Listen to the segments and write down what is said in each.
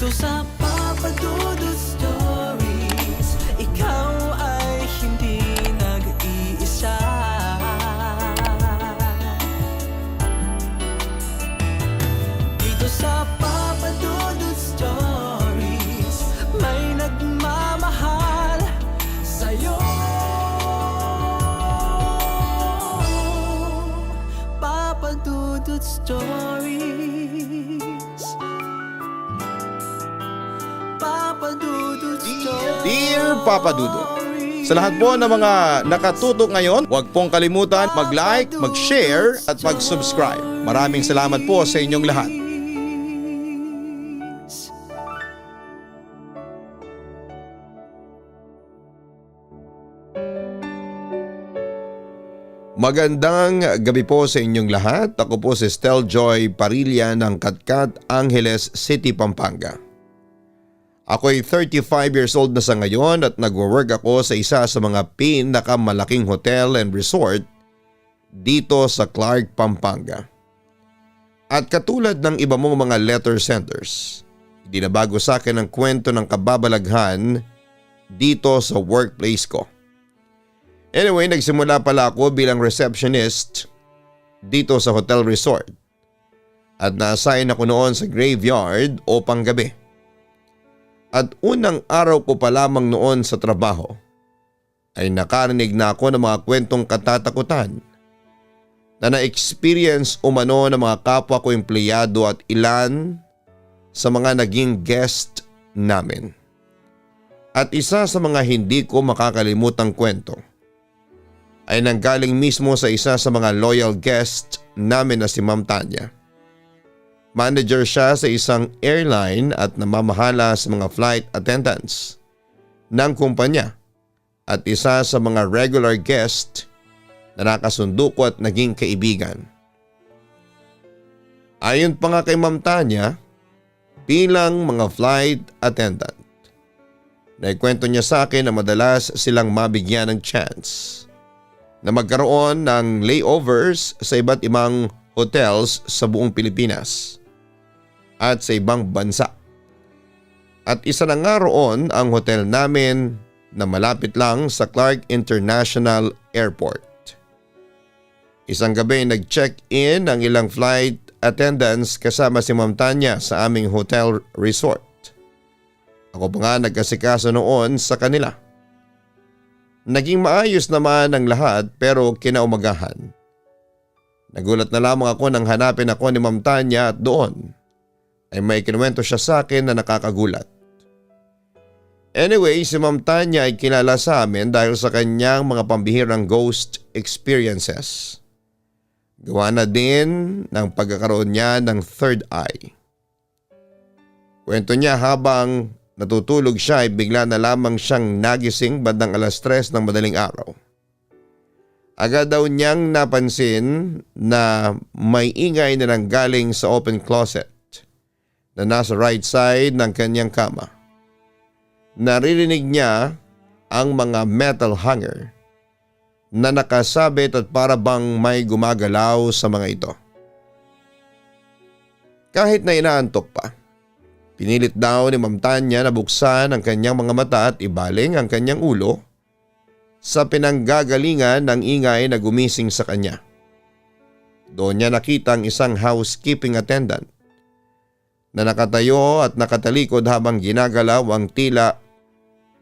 Dito sa Papa Dudut Stories, ikaw ay hindi nag-iisa. Dito sa Papa Dudut Stories, may nagmamahal sa'yo. Papa Dudut Stories, Papa Dudut Stories. Dear Papa Dudut, sa lahat po ng mga nakatutok ngayon, huwag pong kalimutan mag-like, mag-share at mag-subscribe. Maraming salamat po sa inyong lahat. Magandang gabi po sa inyong lahat. Ako po si Stel Joy Parilla ng Katkat, Angeles City, Pampanga. Ako ay 35 years old na sa ngayon at nagwo-work ako sa isa sa mga pinakamalaking hotel and resort dito sa Clark, Pampanga. At katulad ng iba mong mga letter senders, hindi na bago sa akin ang kwento ng kababalaghan dito sa workplace ko. Anyway, nagsimula pala ako bilang receptionist dito sa hotel resort at na-assign ako noon sa graveyard o panggabi. At unang araw ko pa lamang noon sa trabaho ay nakarinig na ako ng mga kwentong katatakutan na na-experience umano ng mga kapwa ko empleyado at ilan sa mga naging guest namin. At isa sa mga hindi ko makakalimutang kwento ay nanggaling mismo sa isa sa mga loyal guest namin na si Ma'am Tanya. Manager siya sa isang airline at namamahala sa mga flight attendants ng kumpanya at isa sa mga regular guest na nakasundo ko at naging kaibigan. Ayon pa nga kay Ma'am Tanya, bilang mga flight attendant, naikwento niya sa akin na madalas silang mabigyan ng chance na magkaroon ng layovers sa iba't ibang hotels sa buong Pilipinas at sa ibang bansa. At isa na nga roon ang hotel namin na malapit lang sa Clark International Airport. Isang gabi nag-check-in ang ilang flight attendants kasama si Ma'am Tanya sa aming hotel resort. Ako pa nga nagkasikaso noon sa kanila. Naging maayos naman ang lahat pero kinaumagahan. Nagulat na lamang ako nang hanapin ako ni Ma'am Tanya at doon ay may kinuwento siya sa akin na nakakagulat. Anyway, si Ma'am Tanya ay kilala sa amin dahil sa kanyang mga pambihirang ghost experiences. Gawa na din ng pagkakaroon niya ng third eye. Kwento niya habang natutulog siya ay bigla na lamang siyang nagising bandang 3:00 ng madaling araw. Agad daw niyang napansin na may ingay na nanggaling sa open closet na nasa right side ng kanyang kama. Naririnig niya ang mga metal hanger na nakasabit at para bang may gumagalaw sa mga ito. Kahit na inaantok pa, pinilit daw ni Ma'am Tanya na buksan ang kanyang mga mata at ibaling ang kanyang ulo sa pinanggagalingan ng ingay na gumising sa kanya. Doon niya nakita ang isang housekeeping attendant na nakatayo at nakatalikod habang ginagalaw ang tila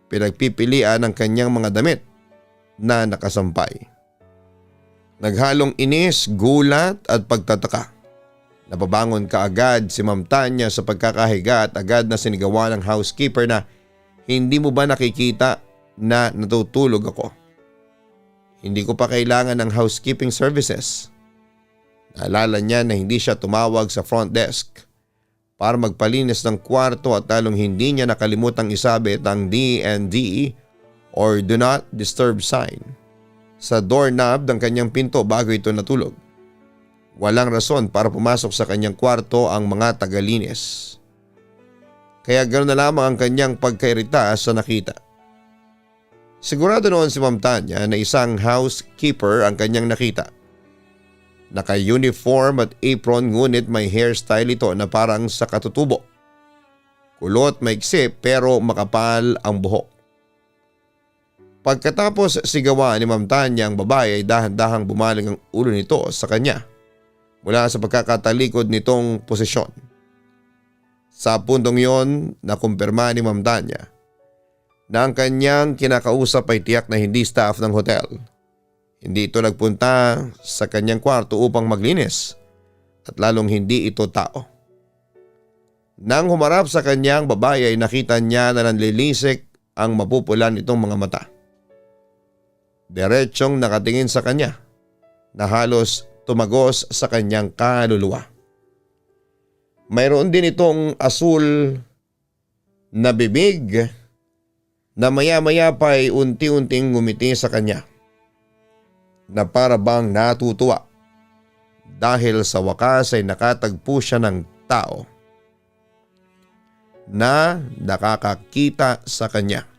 pinagpipilian ng kanyang mga damit na nakasampay. Naghalong inis, gulat at pagtataka. Napabangon kaagad si Ma'am Tanya sa pagkakahiga at agad na sinigawan ng housekeeper na, "Hindi mo ba nakikita na natutulog ako? Hindi ko pa kailangan ng housekeeping services." Naalala niya na hindi siya tumawag sa front desk para magpalinis ng kwarto at lalong hindi niya nakalimutang isabit ang DND or Do Not Disturb sign sa doorknob ng kanyang pinto bago ito natulog. Walang rason para pumasok sa kanyang kwarto ang mga tagalinis. Kaya ganoon na lamang ang kanyang pagkairita sa nakita. Sigurado noon si Ma'am Tanya na isang housekeeper ang kanyang nakita. Naka-uniform at apron ngunit may hairstyle ito na parang sa katutubo. Kulot maiksi pero makapal ang buhok. Pagkatapos sigawan ni Ma'am Tanya ang babae ay dahan-dahang bumaling ang ulo nito sa kanya mula sa pagkakatalikod nitong posisyon. Sa puntong yon, nakumpirma ni Ma'am Tanya na ang kanyang kinakausap ay tiyak na hindi staff ng hotel. Hindi ito nagpunta sa kanyang kwarto upang maglinis at lalong hindi ito tao. Nang humarap sa kanyang babae ay nakita niya na nanlilisik ang mapupulan nitong mga mata. Diretsyong nakatingin sa kanya na halos tumagos sa kanyang kaluluwa. Mayroon din itong asul na bibig na maya-maya pa ay unti-unting ngumiti sa kanya na para bang natutuwa dahil sa wakas ay nakatagpo siya ng tao na nakakakita sa kanya.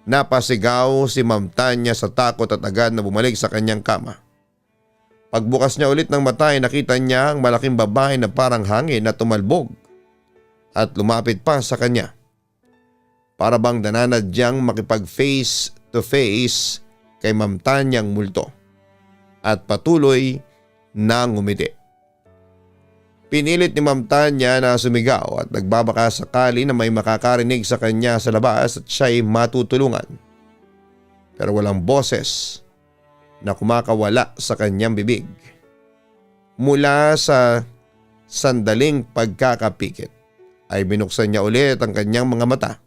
Napasigaw si Ma'am Tanya sa takot at agad na bumalik sa kanyang kama. Pagbukas niya ulit ng mata ay nakita niya ang malaking babae na parang hangin na tumalbog at lumapit pa sa kanya. Para bang nananadyang makipag face to face kay Ma'am Tanyang multo at patuloy na ngumiti. Pinilit ni Ma'am Tanya na sumigaw at nagbabaka sakali na may makakarinig sa kanya sa labas at siya'y matutulungan. Pero walang boses na kumakawala sa kanyang bibig. Mula sa sandaling pagkakapikit ay binuksan niya ulit ang kanyang mga mata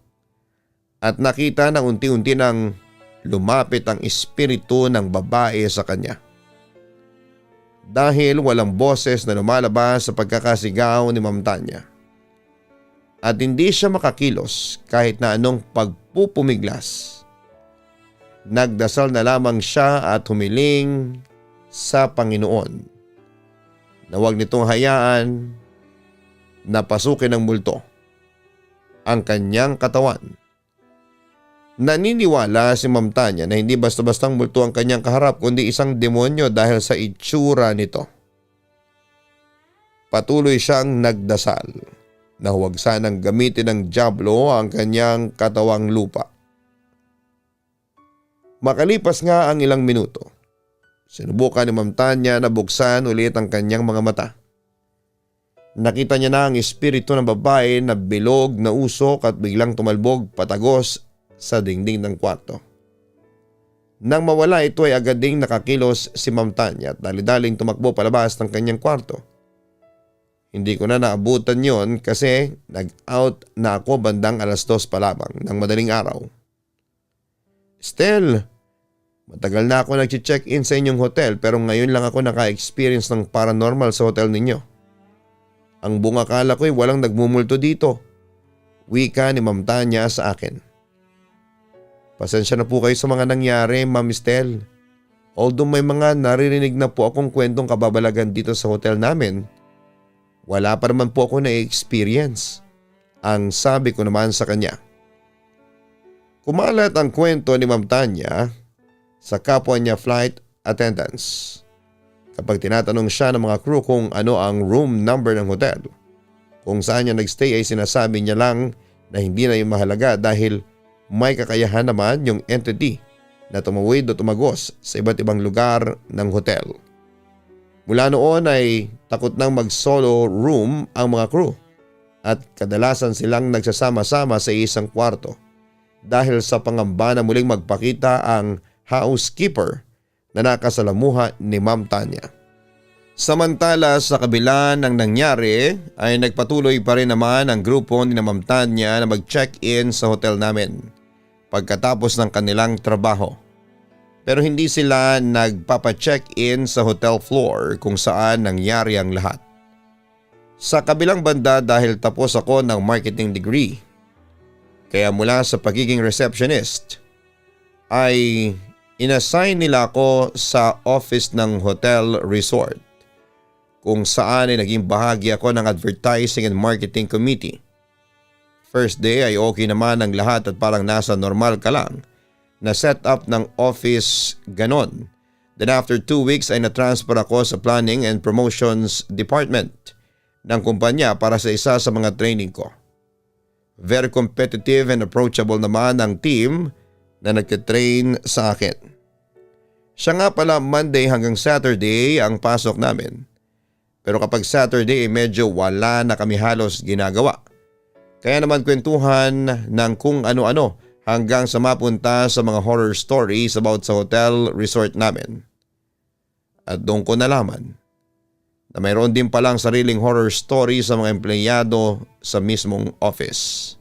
at nakita na unti-unti nang lumapit ang espiritu ng babae sa kanya. Dahil walang boses na lumalabas sa pagkakasigaw ni Ma'am Tanya at hindi siya makakilos kahit na anong pagpupumiglas, nagdasal na lamang siya at humiling sa Panginoon na huwag nitong hayaan na pasukin ng multo ang kanyang katawan. Naniniwala si Ma'am Tanya na hindi basta-bastang multo ang kanyang kaharap kundi isang demonyo dahil sa itsura nito. Patuloy siyang nagdasal na huwag sanang gamitin ng dyablo ang kanyang katawang lupa. Makalipas nga ang ilang minuto, sinubukan ni Ma'am Tanya na buksan ulit ang kanyang mga mata. Nakita niya na ang espiritu ng babae na bilog na usok at biglang tumalbog patagos sa dingding ng kwarto. Nang mawala ito ay agad ding nakakilos si Ma'am Tanya at dali-daling tumakbo palabas ng kanyang kwarto. Hindi ko na naabutan yon kasi nag-out na ako bandang 2:00 pa lamang ng madaling araw. Estel, matagal na ako nag-check-in sa inyong hotel pero ngayon lang ako naka-experience ng paranormal sa hotel ninyo. Ang buong akala ko'y walang nagmumulto dito. Wika ni Ma'am Tanya sa akin. Pasensya na po kayo sa mga nangyari, Ma'am Estel. Although may mga naririnig na po akong kwentong kababalagan dito sa hotel namin, wala pa naman po ako na-experience. Ang sabi ko naman sa kanya. Kumalat ang kwento ni Ma'am Tanya sa kapwa niya flight attendants. Kapag tinatanong siya ng mga crew kung ano ang room number ng hotel, kung saan niya nagstay ay sinasabi niya lang na hindi na yung mahalaga dahil may kakayahan naman yung entity na tumawid o tumagos sa iba't ibang lugar ng hotel. Mula noon ay takot nang mag-solo room ang mga crew at kadalasan silang nagsasama-sama sa isang kwarto dahil sa pangamba na muling magpakita ang housekeeper na nakasalamuha ni Ma'am Tanya. Samantala sa kabila ng nangyari ay nagpatuloy pa rin naman ang grupo ni Ma'am Tanya na mag-check-in sa hotel namin pagkatapos ng kanilang trabaho. Pero hindi sila nagpapa-check-in sa hotel floor kung saan nangyari ang lahat. Sa kabilang banda dahil tapos ako ng marketing degree, kaya mula sa pagiging receptionist ay inassign nila ako sa office ng hotel resort kung saan ay naging bahagi ako ng advertising and marketing committee. First day ay okay naman ang lahat at parang nasa normal ka lang na setup ng office ganon. Then after 2 weeks ay na-transfer ako sa planning and promotions department ng kumpanya para sa isa sa mga training ko. Very competitive and approachable naman ang team na nagtitrain sa akin. Siya nga pala Monday hanggang Saturday ang pasok namin. Pero kapag Saturday medyo wala na kami halos ginagawa. Kaya naman kwentuhan ng kung ano-ano hanggang sa mapunta sa mga horror stories about sa hotel resort namin. At doon ko nalaman na mayroon din palang sariling horror story sa mga empleyado sa mismong office.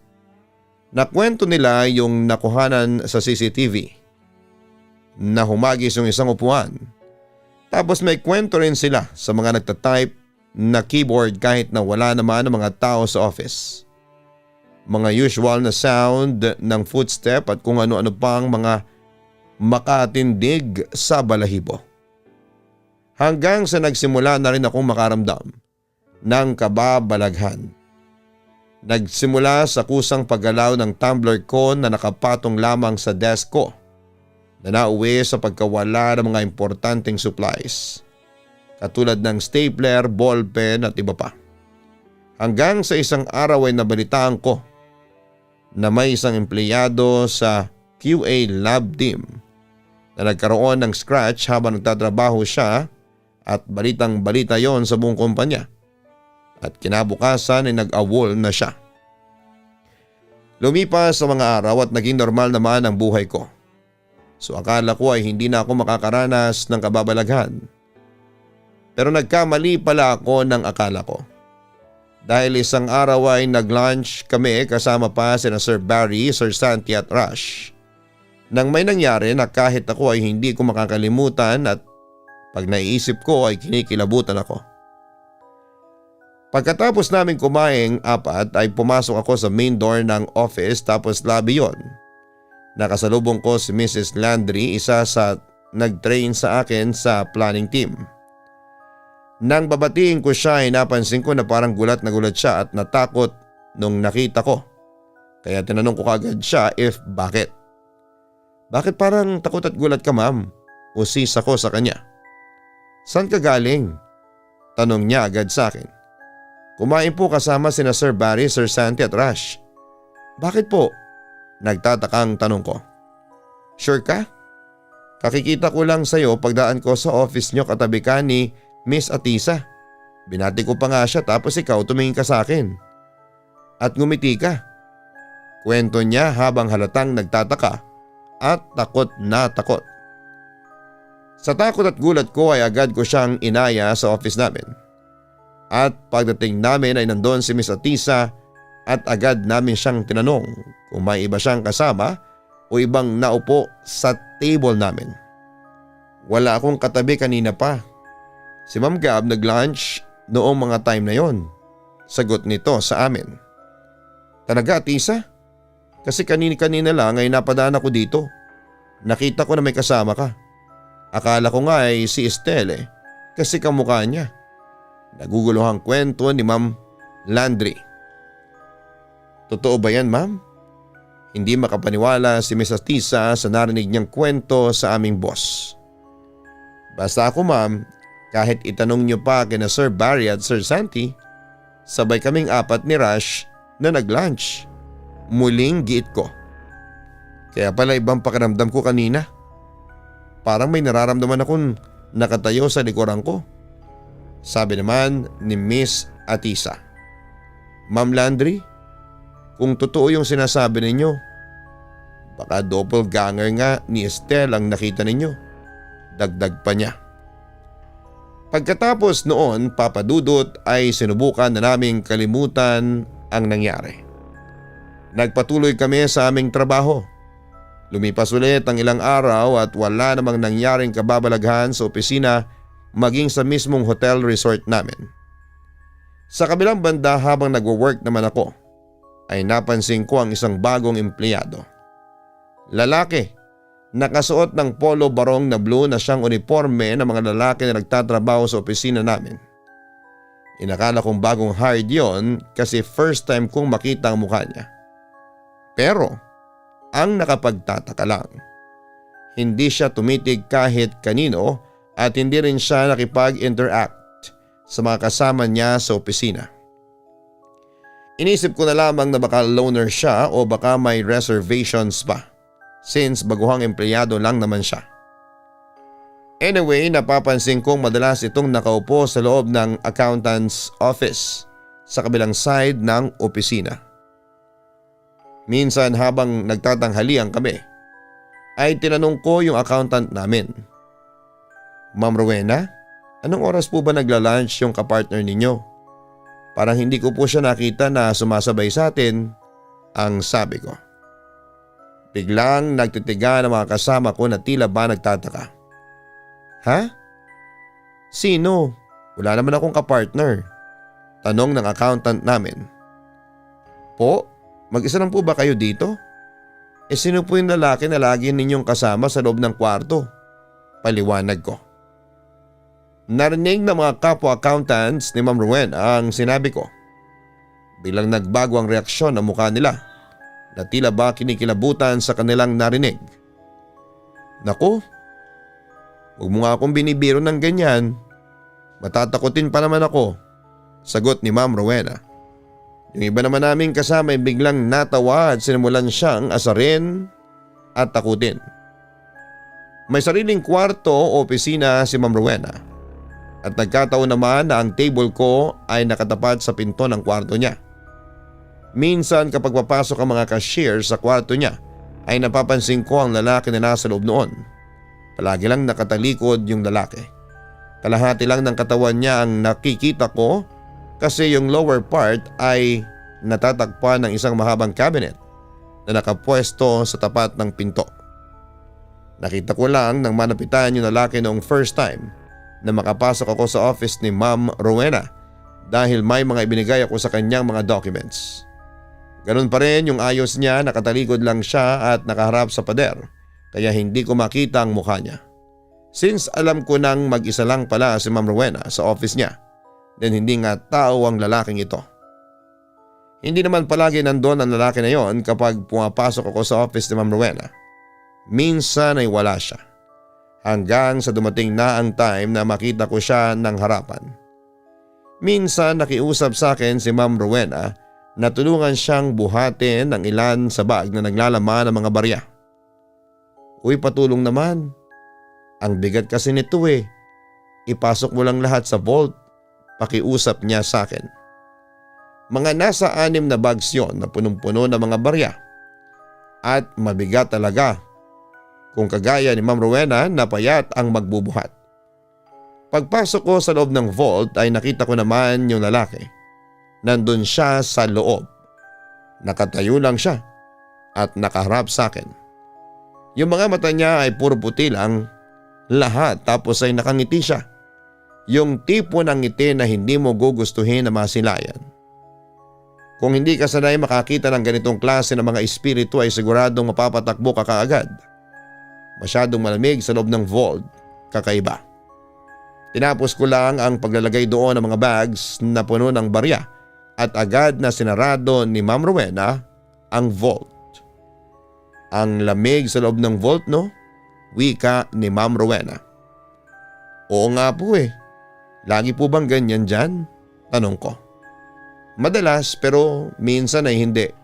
Nakwento nila yung nakuhanan sa CCTV na humagis yung isang upuan. Tapos may kwento rin sila sa mga nagtatype na keyboard kahit na wala naman ang mga tao sa office. Mga usual na sound ng footstep at kung ano-ano pang mga makatindig sa balahibo. Hanggang sa nagsimula na rin akong makaramdam ng kababalaghan. Nagsimula sa kusang paggalaw ng tumbler ko na nakapatong lamang sa desk ko na nauwi sa pagkawala ng mga importanteng supplies katulad ng stapler, ballpen at iba pa. Hanggang sa isang araw ay nabalitaan ko na may isang empleyado sa QA lab team na nagkaroon ng scratch habang nagtatrabaho siya at balitang balita yon sa buong kumpanya at kinabukasan ay nag-awol na siya. Lumipas sa mga araw at naging normal naman ang buhay ko. So akala ko ay hindi na ako makakaranas ng kababalaghan. Pero nagkamali pala ako ng akala ko. Dahil isang araw ay nag-lunch kami kasama pa sina Sir Barry, Sir Santi at Rush. Nang may nangyari na kahit ako ay hindi ko makakalimutan at pag naiisip ko ay kinikilabutan ako. Pagkatapos namin kumaing apat ay pumasok ako sa main door ng office tapos lobby yon. Nakasalubong ko si Mrs. Landry, isa sa nag-train sa akin sa planning team. Nang babatiin ko siya ay napansin ko na parang gulat na gulat siya at natakot nung nakita ko. Kaya tinanong ko kagad siya if bakit. Bakit parang takot at gulat ka ma'am? Usis ako sa kanya. Saan ka galing? Tanong niya agad sa akin. Kumain po kasama sina Sir Barry, Sir Santi at Rush. Bakit po? Nagtatakang tanong ko. Sure ka? Kakikita ko lang sa'yo pagdaan ko sa office nyo katabi ka ni Miss Atisa. Binati ko pa nga siya tapos ikaw tumingin ka sa akin. At ngumiti ka. Kwento niya habang halatang nagtataka at takot na takot. Sa takot at gulat ko ay agad ko siyang inaya sa office namin. At pagdating namin ay nandoon si Miss Atisa at agad namin siyang tinanong kung may iba siyang kasama o ibang naupo sa table namin. Wala akong katabi kanina pa. Si Ma'am Gab nag-lunch noong mga time na yon. Sagot nito sa amin. Talaga Atisa? Kasi kanina lang ay napadaan ako dito. Nakita ko na may kasama ka. Akala ko nga ay si Estelle kasi kamukha niya. Naguguluhang kwento ni Ma'am Landry. Totoo ba yan ma'am? Hindi makapaniwala si Miss Atisa sa narinig niyang kwento sa aming boss. Basta ako ma'am, kahit itanong niyo pa kina Sir Barry at Sir Santi, sabay kaming apat ni Rush na nag-lunch. Muling giit ko. Kaya pala ibang pakiramdam ko kanina. Parang may nararamdaman akong nakatayo sa likuran ko. Sabi naman ni Miss Atisa. Ma'am Landry, kung totoo yung sinasabi ninyo, baka doppelganger nga ni Estelle ang nakita ninyo. Dagdag pa niya. Pagkatapos noon, papadudot ay sinubukan na naming kalimutan ang nangyari. Nagpatuloy kami sa aming trabaho. Lumipas ulit ang ilang araw at wala namang nangyaring kababalaghan sa opisina maging sa mismong hotel resort namin. Sa kabilang banda habang nagwo-work naman ako, ay napansin ko ang isang bagong empleyado. Lalaki, nakasuot ng polo barong na blue na siyang uniforme ng mga lalaki na nagtatrabaho sa opisina namin. Inakala kong bagong hired yon kasi first time kong makita ang mukha niya. Pero ang nakapagtataka lang, hindi siya tumitig kahit kanino at hindi rin siya nakipag-interact sa mga kasama niya sa opisina. Inisip ko na lamang na baka loner siya o baka may reservations pa since baguhang empleyado lang naman siya. Anyway, napapansin kong madalas itong nakaupo sa loob ng accountant's office sa kabilang side ng opisina. Minsan habang nagtatanghalian kami, ay tinanong ko yung accountant namin. Ma'am Rowena, anong oras po ba nagla-lunch yung kapartner ninyo? Parang hindi ko po siya nakita na sumasabay sa atin, ang sabi ko. Biglang nagtitiga ng mga kasama ko na tila ba nagtataka. Ha? Sino? Wala naman akong kapartner. Tanong ng accountant namin. Po, mag-isa lang po ba kayo dito? Sino po yung lalaki na lagi ninyong kasama sa loob ng kwarto? Paliwanag ko. Narinig ng mga kapwa accountants ni Ma'am Rowena ang sinabi ko. Bilang nagbago ang reaksyon ng mukha nila na tila ba kinikilabutan sa kanilang narinig. Naku, huwag mo nga akong binibiro ng ganyan. Matatakotin pa naman ako, sagot ni Ma'am Rowena. Yung iba naman naming kasama ay biglang natawa at sinimulan siyang asarin at takutin. May sariling kwarto o opisina si Ma'am Rowena at nagkataon naman na ang table ko ay nakatapat sa pinto ng kwarto niya. Minsan kapag papasok ang mga cashier sa kwarto niya ay napapansin ko ang lalaki na nasa loob noon. Palagi lang nakatalikod yung lalaki. Kalahati lang ng katawan niya ang nakikita ko kasi yung lower part ay natatagpan ng isang mahabang cabinet na nakapwesto sa tapat ng pinto. Nakita ko lang nang manapitan yung lalaki noong first time na makapasok ako sa office ni Ma'am Rowena dahil may mga ibinigay ako sa kanyang mga documents. Ganun pa rin yung ayos niya, nakatalikod lang siya at nakaharap sa pader kaya hindi ko makita ang mukha niya. Since alam ko nang mag-isa lang pala si Ma'am Rowena sa office niya, then hindi nga tao ang lalaking ito. Hindi naman palagi nandun ang lalaki na yon kapag pumapasok ako sa office ni Ma'am Rowena. Minsan ay wala siya. Hanggang sa dumating na ang time na makita ko siya ng harapan. Minsan nakiusap sa akin si Ma'am Rowena na tulungan siyang buhatin ng ilan sa bag na naglalaman ng mga barya. Uy, patulong naman. Ang bigat kasi nito eh. Ipasok mo lang lahat sa vault. Pakiusap niya sa akin. Mga nasa 6 na bags yon na punong-puno ng mga barya. At mabigat talaga. Kung kagaya ni Ma'am Rowena na payat ang magbubuhat. Pagpasok ko sa loob ng vault ay nakita ko naman yung lalaki. Nandun siya sa loob. Nakatayo lang siya at nakaharap sa akin. Yung mga mata niya ay puro puti lang lahat tapos ay nakangiti siya. Yung tipo ng ngiti na hindi mo gugustuhin na masilayan. Kung hindi ka sanay makakita ng ganitong klase ng mga espiritu ay siguradong mapapatakbo ka kaagad. Masyadong malamig sa loob ng vault, kakaiba. Tinapos ko lang ang paglalagay doon ng mga bags na puno ng barya at agad na sinarado ni Ma'am Rowena ang vault. Ang lamig sa loob ng vault, no? Wika ni Ma'am Rowena. Oo nga po eh. Lagi po bang ganyan dyan? Tanong ko. Madalas pero minsan ay hindi.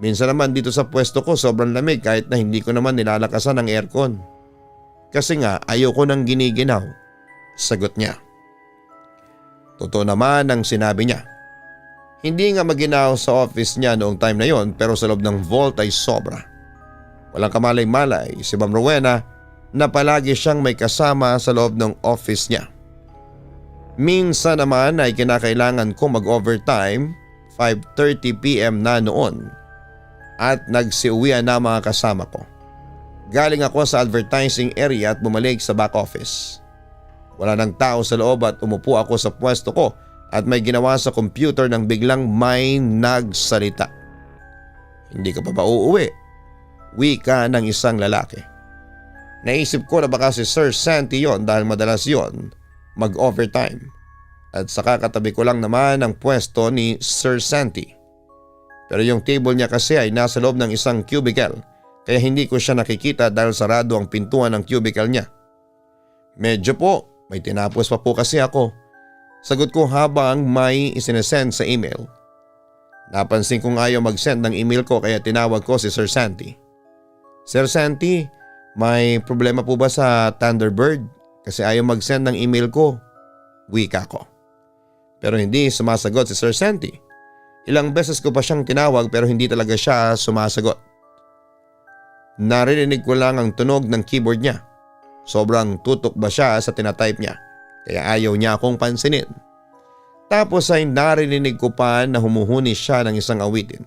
Minsan naman dito sa pwesto ko sobrang lamig kahit na hindi ko naman nilalakasan ang aircon. Kasi nga ayoko nang giniginaw, sagot niya. Totoo naman ang sinabi niya. Hindi nga maginaw sa office niya noong time na yon pero sa loob ng vault ay sobra. Walang kamalay-malay si Ma'am Rowena na palagi siyang may kasama sa loob ng office niya. Minsan naman ay kinakailangan ko mag-overtime 5:30 PM na noon at nagsiuwian na mga kasama ko. Galing ako sa advertising area at bumalik sa back office. Wala nang tao sa loob at umupo ako sa pwesto ko at may ginawa sa computer nang biglang may nagsalita. Hindi ka pa ba uuwi? Wika ng isang lalaki. Naisip ko na baka si Sir Santi yon dahil madalas yon mag-overtime. At saka katabi ko lang naman ang pwesto ni Sir Santi. Pero yung table niya kasi ay nasa loob ng isang cubicle kaya hindi ko siya nakikita dahil sarado ang pintuan ng cubicle niya. Medyo po, may tinapos pa po kasi ako. Sagot ko habang may isinesend sa email. Napansin kong ayaw mag-send ng email ko kaya tinawag ko si Sir Santi. Sir Santi, may problema po ba sa Thunderbird? Kasi ayaw mag-send ng email ko. Wika ko. Pero hindi sumasagot si Sir Santi. Ilang beses ko pa siyang tinawag pero hindi talaga siya sumasagot. Naririnig ko lang ang tunog ng keyboard niya. Sobrang tutok ba siya sa tinatype niya kaya ayaw niya akong pansinin. Tapos ay naririnig ko pa na humuhuni siya ng isang awitin.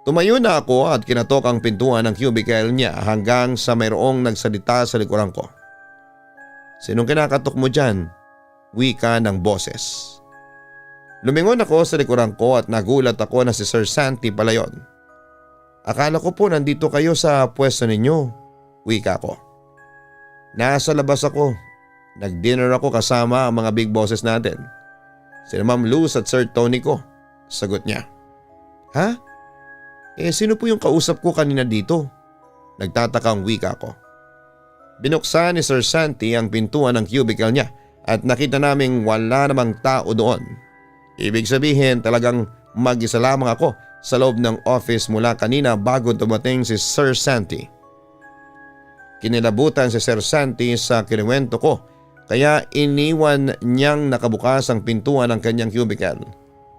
Tumayo na ako at kinatok ang pintuan ng cubicle niya hanggang sa mayroong nagsalita sa likuran ko. Sinong kinakatok mo dyan? Wika ng boses. Lumingon ako sa likuran ko at nagulat ako na si Sir Santi pala yon. Akala ko po nandito kayo sa pwesto ninyo. Wika ko. Nasa labas ako. Nag-dinner ako kasama ang mga big bosses natin. Sina Ma'am Luz at Sir Tony ko. Sagot niya. Ha? Sino po yung kausap ko kanina dito? Nagtataka ang wika ko. Binuksan ni Sir Santi ang pintuan ng cubicle niya at nakita naming wala namang tao doon. Ibig sabihin talagang mag-isa lamang ako sa loob ng office mula kanina bago dumating si Sir Santi. Kinilabutan si Sir Santi sa kinuwento ko kaya iniwan niyang nakabukas ang pintuan ng kanyang cubicle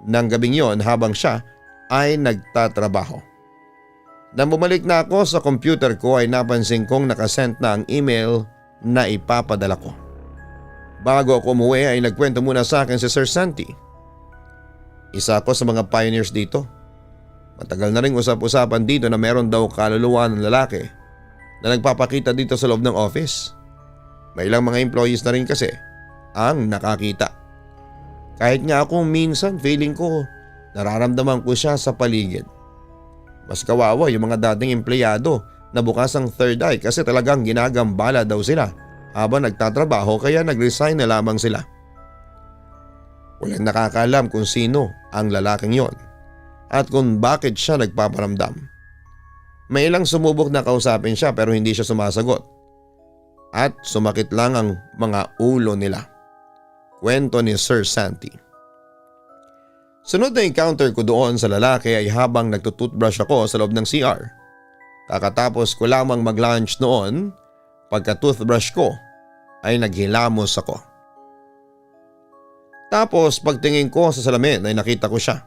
ng gabing yon habang siya ay nagtatrabaho. Nang bumalik na ako sa computer ko ay napansin kong nakasend na ang email na ipapadala ko. Bago ako umuwi ay nagkwento muna sa akin si Sir Santi. Isa ako sa mga pioneers dito. Matagal na rin usap-usapan dito na meron daw kaluluwa ng lalaki na nagpapakita dito sa loob ng office. May ilang mga employees na rin kasi ang nakakita. Kahit nga ako minsan feeling ko nararamdaman ko siya sa paligid. Mas kawawa yung mga dating empleyado na bukas ang third eye kasi talagang ginagambala daw sila habang nagtatrabaho kaya nag-resign na lamang sila. Walang nakakaalam kung sino ang lalaking yon at kung bakit siya nagpaparamdam. May ilang sumubok na kausapin siya pero hindi siya sumasagot at sumakit lang ang mga ulo nila. Kwento ni Sir Santi. Sunod na encounter ko doon sa lalaki ay habang nagtututbrush ako sa loob ng CR. Kakatapos ko lamang mag-lunch noon, pagka-toothbrush ko ay naghilamos ako. Tapos pagtingin ko sa salamin ay nakita ko siya.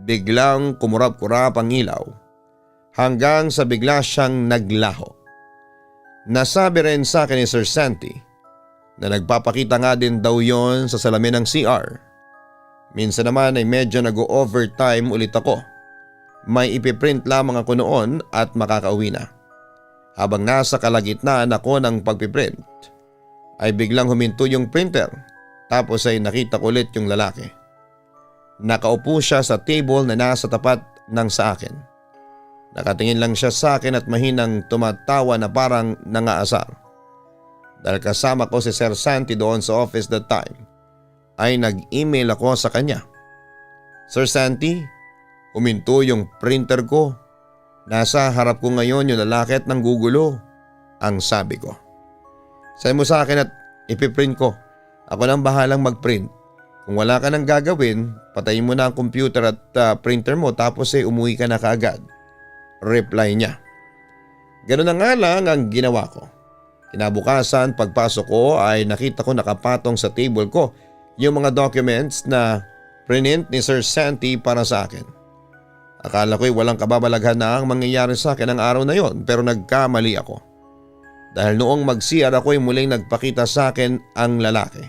Biglang kumurap-kurap ang ilaw hanggang sa bigla siyang naglaho. Nasabi rin sa akin ni Sir Santi na nagpapakita nga din daw yon sa salamin ng CR. Minsan naman ay medyo nag-overtime ulit ako. May ipiprint lamang ako noon at makakauwi na. Habang nasa kalagitnaan ako ng pagpiprint ay biglang huminto yung printer tapos ay nakita ko ulit yung lalaki. Nakaupo siya sa table na nasa tapat ng sa akin. Nakatingin lang siya sa akin at mahinang tumatawa na parang nangaasar. Dahil kasama ko si Sir Santi doon sa office that time ay nag-email ako sa kanya. Sir Santi, huminto yung printer ko. Nasa harap ko ngayon yung lalaki at nanggugulo. Ang sabi ko. Send mo sa akin at ipiprint ko. Ako nang bahalang magprint. Kung wala ka nang gagawin, patayin mo na ang computer at printer mo tapos umuwi ka na kaagad. Reply niya. Ganun na nga lang ang ginawa ko. Kinabukasan pagpasok ko ay nakita ko nakapatong sa table ko yung mga documents na print ni Sir Santi para sa akin. Akala ko'y walang kababalaghan na ang mangyayari sa akin ang araw na yon pero nagkamali ako. Dahil noong mag-CR ako'y muling nagpakita sa akin ang lalaki.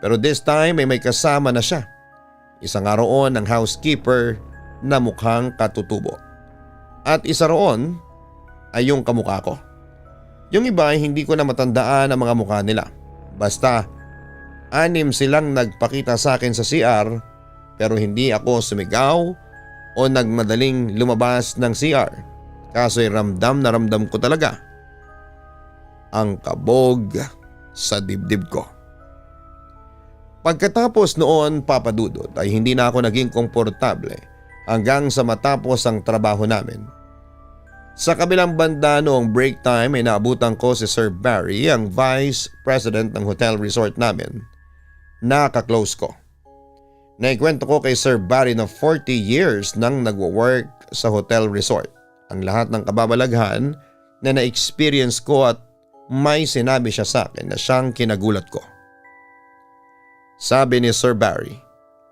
Pero this time ay may kasama na siya. Isang roon ng housekeeper na mukhang katutubo. At isa roon ay yung kamukha ko. Yung iba ay hindi ko na matandaan ang mga mukha nila. Basta 6 silang nagpakita sa akin sa CR pero hindi ako sumigaw o nagmadaling lumabas ng CR. Kaso'y ramdam na ramdam ko talaga ang kabog sa dibdib ko. Pagkatapos noon papadudot ay hindi na ako naging komportable hanggang sa matapos ang trabaho namin. Sa kabilang banda noong break time ay naabutan ko si Sir Barry, ang Vice President ng hotel resort namin. Naka-close ko. Naikwento ko kay Sir Barry na 40 years nang nagwo-work sa hotel resort. Ang lahat ng kababalaghan na na-experience ko at may sinabi siya sa akin na siyang kinagulat ko. Sabi ni Sir Barry,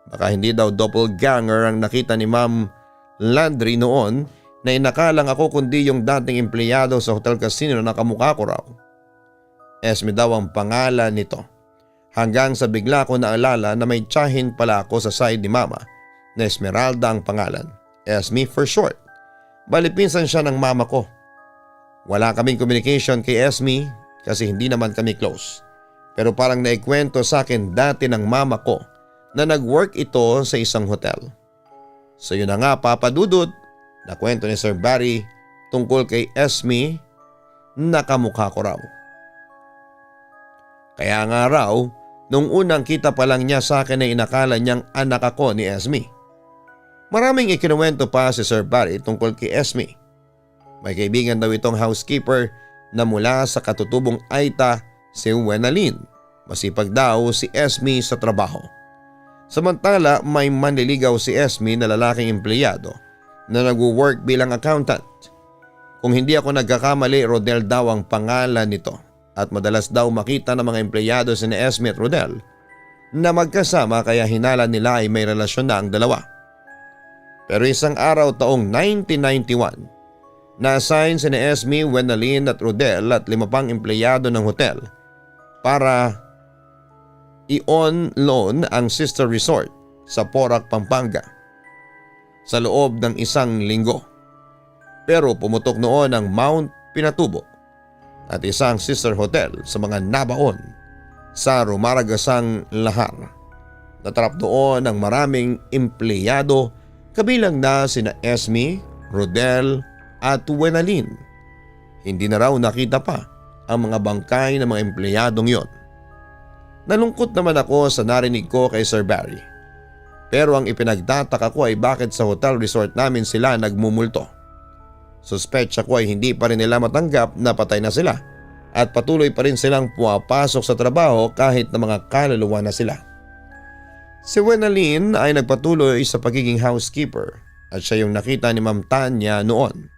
baka hindi daw doppelganger ang nakita ni Ma'am Landry noon na inakalang ako kundi yung dating empleyado sa Hotel Casino na nakamukha ko raw. Esme daw ang pangalan nito. Hanggang sa bigla ko naalala na may tiyahin pala ako sa side ni Mama na Esmeralda ang pangalan. Esme for short. Bali pinsan siya ng mama ko. Wala kaming communication kay Esme kasi hindi naman kami close. Pero parang naikwento sa akin dati ng mama ko na nag-work ito sa isang hotel. So yun na nga Papa Dudut, na kwento ni Sir Barry tungkol kay Esme na kamukha ko raw. Kaya nga raw, nung unang kita pa lang niya sa akin ay inakala niyang anak ako ni Esme. Maraming ikinuwento pa si Sir Barry tungkol kay Esme. May kaibigan daw itong housekeeper na mula sa katutubong Aita, si Wenalyn. Masipag daw si Esme sa trabaho. Samantala may manliligaw si Esme na lalaking empleyado na nagwo-work bilang accountant. Kung hindi ako nagkakamali, Rodel daw ang pangalan nito at madalas daw makita ng mga empleyado si Esme at Rodel na magkasama kaya hinala nila ay may relasyon na ang dalawa. Pero isang araw taong 1991, na-assign si Esme, Wenalyn at Rodel at 5 pang empleyado ng hotel para i-on loan ang sister resort sa Porac, Pampanga sa loob ng 1 linggo. Pero pumutok noon ang Mount Pinatubo at isang sister hotel sa mga nabaon sa Rumaragasang Lahar. Natrap doon ang maraming empleyado kabilang na sina Esme, Rodel at Wenalyn. Hindi na raw nakita pa ang mga bangkay ng mga empleyadong yon. Nalungkot naman ako sa narinig ko kay Sir Barry. Pero ang ipinagtataka ko ay bakit sa hotel resort namin sila nagmumulto. Suspetsya ko ay hindi pa rin nila matanggap na patay na sila at patuloy pa rin silang pumapasok sa trabaho kahit na mga kaluluwa na sila. Si Wenalyn ay nagpatuloy sa pagiging housekeeper at siya yung nakita ni Ma'am Tanya noon.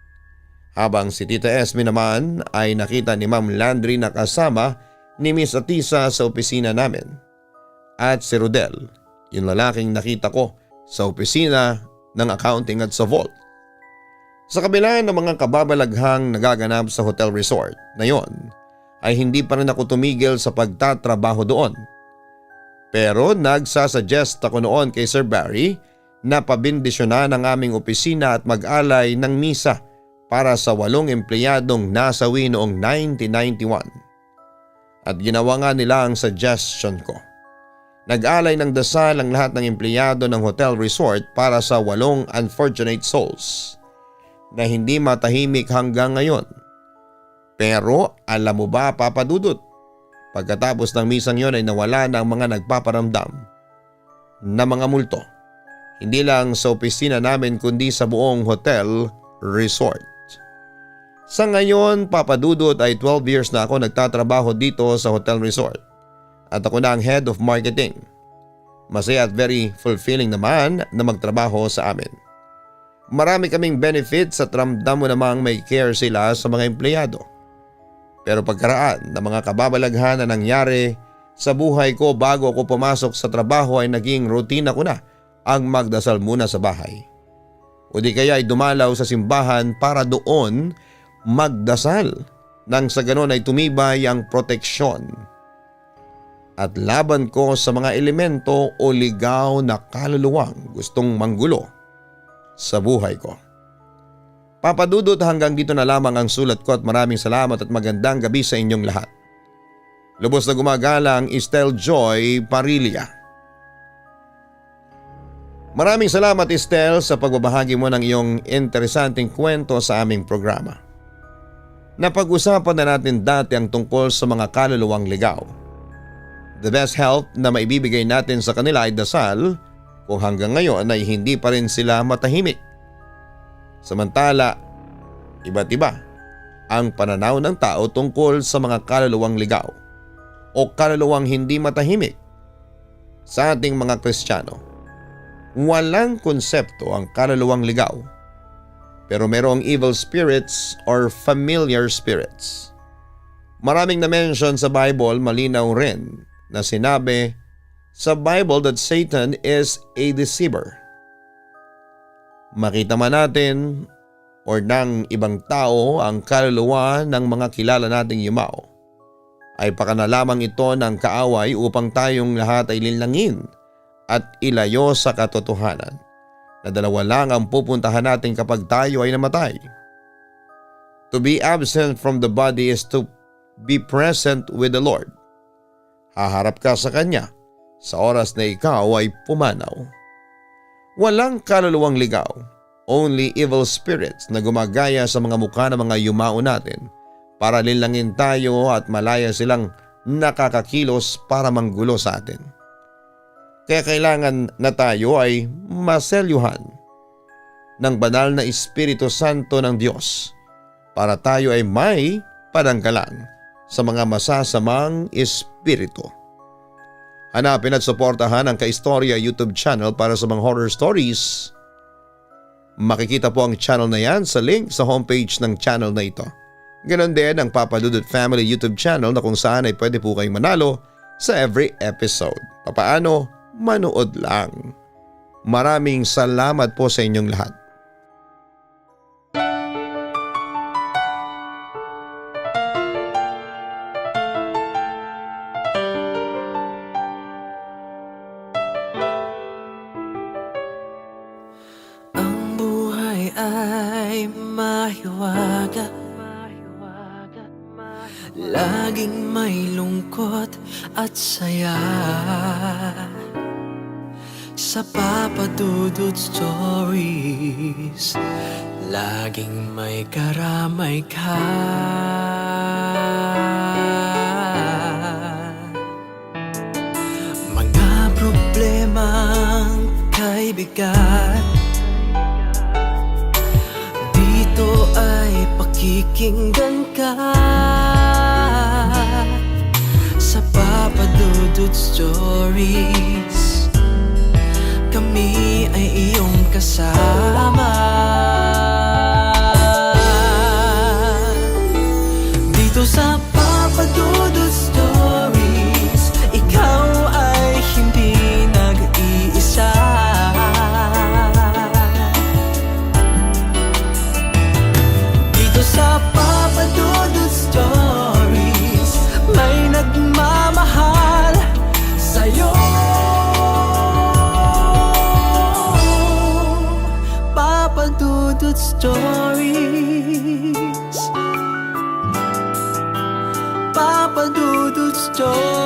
Habang si Tita Esme naman ay nakita ni Ma'am Landry na kasama ni Miss Atisa sa opisina namin. At si Rodel, yung lalaking nakita ko sa opisina ng accounting at sa vault. Sa kabila ng mga kababalaghang nagaganap sa hotel resort na yon, ay hindi pa rin ako tumigil sa pagtatrabaho doon. Pero nagsasuggest ako noon kay Sir Barry na pabindisyonan ang aming opisina at mag-alay ng misa para sa 8 empleyadong nasawi noong 1991. At ginawa nga nila ang suggestion ko. Nag-alay ng dasal ang lahat ng empleyado ng hotel resort para sa 8 unfortunate souls na hindi matahimik hanggang ngayon. Pero alam mo ba Papa Dudut, pagkatapos ng misang yon ay nawala na ang mga nagpaparamdam na mga multo. Hindi lang sa opisina namin kundi sa buong hotel resort. Sa ngayon, Papa Dudut ay 12 years na ako nagtatrabaho dito sa hotel resort at ako na ang head of marketing. Masaya at very fulfilling naman na magtrabaho sa amin. Marami kaming benefits at ramdam mo namang may care sila sa mga empleyado. Pero pagkaraan ng mga kababalaghan na nangyari sa buhay ko bago ako pumasok sa trabaho ay naging rutina ko na ang magdasal muna sa bahay. O di kaya ay dumalaw sa simbahan para doon magdasal nang sa ganon ay tumibay ang proteksyon at laban ko sa mga elemento o ligaw na kaluluwang gustong manggulo sa buhay ko. Papa Dudut, hanggang dito na lamang ang sulat ko at maraming salamat at magandang gabi sa inyong lahat. Lubos na gumagalang Estel Joy Parilla. Maraming salamat Estel sa pagbabahagi mo ng iyong interesanting kwento sa aming programa. Napag-usapan na natin dati ang tungkol sa mga kaluluwang ligaw. The best help na maibibigay natin sa kanila ay dasal kung hanggang ngayon ay hindi pa rin sila matahimik. Samantala, iba't iba ang pananaw ng tao tungkol sa mga kaluluwang ligaw o kaluluwang hindi matahimik. Sa ating mga Kristiyano, walang konsepto ang kaluluwang ligaw. Pero merong evil spirits or familiar spirits. Maraming na-mention sa Bible, malinaw rin na sinabi sa Bible that Satan is a deceiver. Makita man natin or ng ibang tao ang kaluluwa ng mga kilala nating yumao, ay pakana lamang ito ng kaaway upang tayong lahat ay linlangin at ilayo sa katotohanan na dalawa lang ang pupuntahan natin kapag tayo ay namatay. To be absent from the body is to be present with the Lord. Haharap ka sa Kanya sa oras na ikaw ay pumanaw. Walang kaluluwang ligaw, only evil spirits na gumagaya sa mga mukha ng mga yumao natin para linlangin tayo at malaya silang nakakakilos para manggulo sa atin. Kaya kailangan na tayo ay maselyuhan ng banal na Espiritu Santo ng Diyos para tayo ay may pananggalang sa mga masasamang espiritu. Hanapin at suportahan ang Kaistorya YouTube channel para sa mga horror stories. Makikita po ang channel na yan sa link sa homepage ng channel na ito. Ganon din ang Papa Dudut Family YouTube channel na kung saan ay pwede po kayong manalo sa every episode. Papaano? Manood lang. Maraming salamat po sa inyong lahat. Ang buhay ay mahiwaga, laging may lungkot at saya. Sa Papa Dudut Stories, laging may karamay ka. Mga problemang kay bigat, dito ay pakikinggan ka. Sa Papa Dudut Stories, kami ay iyong kasama. Dito sa Papa Dudut Stories, ikaw ay hindi nag-iisa. Dito sa Papa Dudut Stories, may nagmamahal sa'yo. Papa Dudut Stories, Papa Dudut Stories.